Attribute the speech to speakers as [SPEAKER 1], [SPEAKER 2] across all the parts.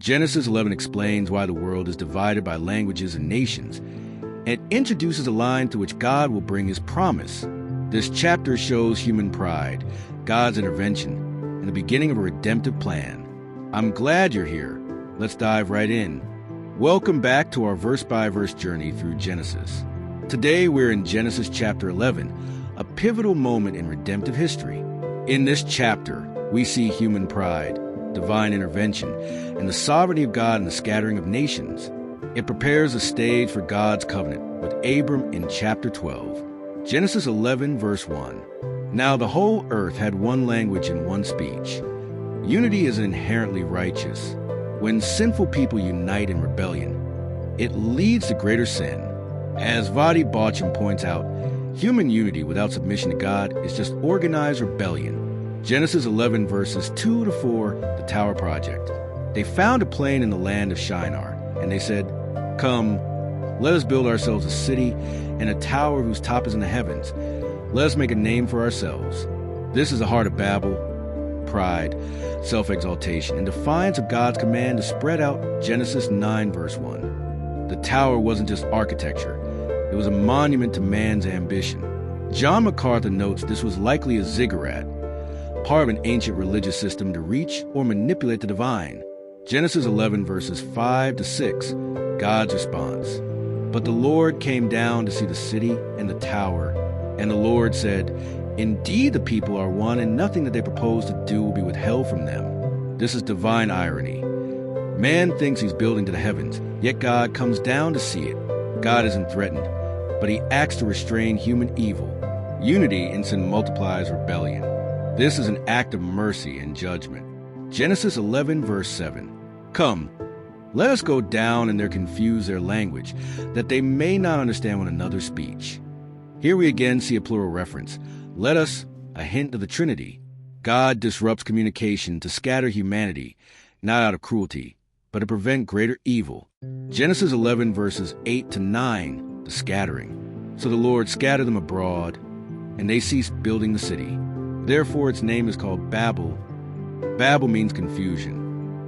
[SPEAKER 1] Genesis 11 explains why the world is divided by languages and nations, and introduces a line to which God will bring his promise. This chapter shows human pride, God's intervention, and the beginning of a redemptive plan. I'm glad you're here. Let's dive right in. Welcome back to our verse-by-verse journey through Genesis. Today we're in Genesis chapter 11, a pivotal moment in redemptive history. In this chapter, we see human pride, divine intervention, and the sovereignty of God in the scattering of nations. It prepares the stage for God's covenant with Abram in chapter 12. Genesis 11, verse 1. Now the whole earth had one language and one speech. Unity is inherently righteous. When sinful people unite in rebellion, it leads to greater sin. As Vadi Baucham points out, human unity without submission to God is just organized rebellion. Genesis 11, verses 2 to 4, the Tower Project. They found a plain in the land of Shinar, and they said, "Come, let us build ourselves a city and a tower whose top is in the heavens. Let us make a name for ourselves." This is the heart of Babel: pride, self-exaltation, and defiance of God's command to spread out. Genesis 9, verse 1. The tower wasn't just architecture. It was a monument to man's ambition. John MacArthur notes this was likely a ziggurat, part of an ancient religious system to reach or manipulate the divine. Genesis 11, verses 5 to 6, God's response. But the Lord came down to see the city and the tower, and the Lord said, "Indeed the people are one, and nothing that they propose to do will be withheld from them." This is divine irony. Man thinks he's building to the heavens, yet God comes down to see it. God isn't threatened, but he acts to restrain human evil. Unity in sin multiplies rebellion. This is an act of mercy and judgment. Genesis 11, verse 7. "Come, let us go down and there confuse their language, that they may not understand one another's speech." Here we again see a plural reference. Let us, a hint of the Trinity. God disrupts communication to scatter humanity, not out of cruelty, but to prevent greater evil. Genesis 11, verses 8 to 9, the scattering. "So the Lord scattered them abroad, and they ceased building the city. Therefore its name is called Babel." Babel means confusion.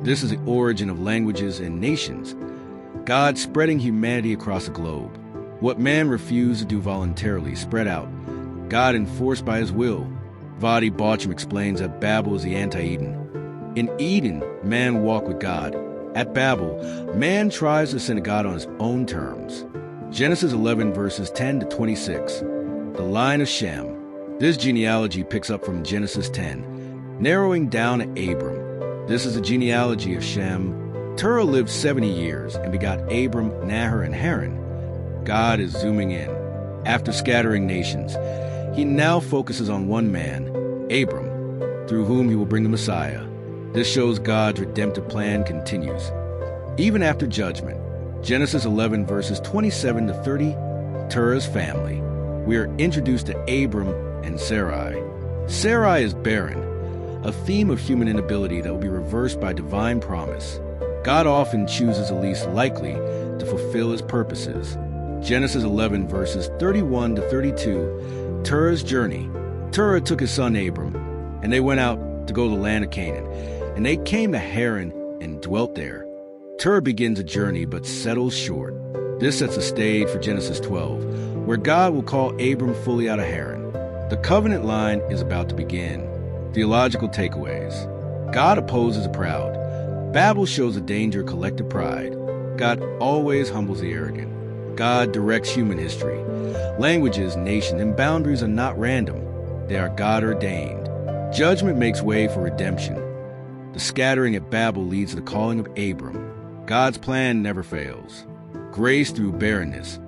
[SPEAKER 1] This is the origin of languages and nations. God spreading humanity across the globe. What man refused to do voluntarily spread out. God enforced by his will. Vadi Baucham explains that Babel is the anti-Eden. In Eden, man walked with God. At Babel, man tries to sin to God on his own terms. Genesis 11, verses 10 to 26. The line of Shem. This genealogy picks up from Genesis 10, narrowing down to Abram. This is the genealogy of Shem. Terah lived 70 years and begot Abram, Nahor, and Haran. God is zooming in. After scattering nations, he now focuses on one man, Abram, through whom he will bring the Messiah. This shows God's redemptive plan continues. Even after judgment, Genesis 11, verses 27 to 30, Terah's family. We are introduced to Abram and Sarai. Sarai is barren, a theme of human inability that will be reversed by divine promise. God often chooses the least likely to fulfill his purposes. Genesis 11, verses 31 to 32, Terah's journey. Terah took his son Abram, and they went out to go to the land of Canaan, and they came to Haran and dwelt there. Terah begins a journey but settles short. This sets the stage for Genesis 12, where God will call Abram fully out of Haran. The covenant line is about to begin. Theological takeaways. God opposes the proud. Babel shows the danger of collective pride. God always humbles the arrogant. God directs human history. Languages, nations, and boundaries are not random. They are God-ordained. Judgment makes way for redemption. The scattering at Babel leads to the calling of Abram. God's plan never fails. Grace through barrenness.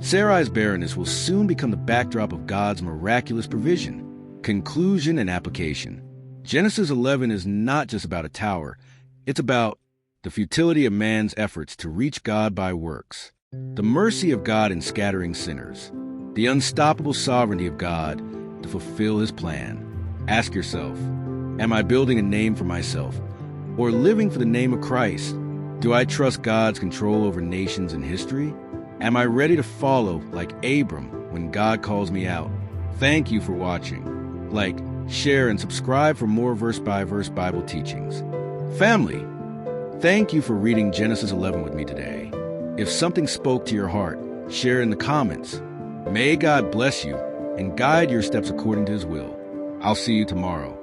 [SPEAKER 1] Sarai's barrenness will soon become the backdrop of God's miraculous provision. Conclusion and application. Genesis 11 is not just about a tower. It's about the futility of man's efforts to reach God by works, the mercy of God in scattering sinners, the unstoppable sovereignty of God to fulfill his plan. Ask yourself, am I building a name for myself or living for the name of Christ? Do I trust God's control over nations and history? Am I ready to follow like Abram when God calls me out? Thank you for watching. Like, share, and subscribe for more verse-by-verse Bible teachings. Family, Thank you for reading Genesis 11 with me today. If something spoke to your heart, share in the comments. May God bless you and guide your steps according to his will. I'll see you tomorrow.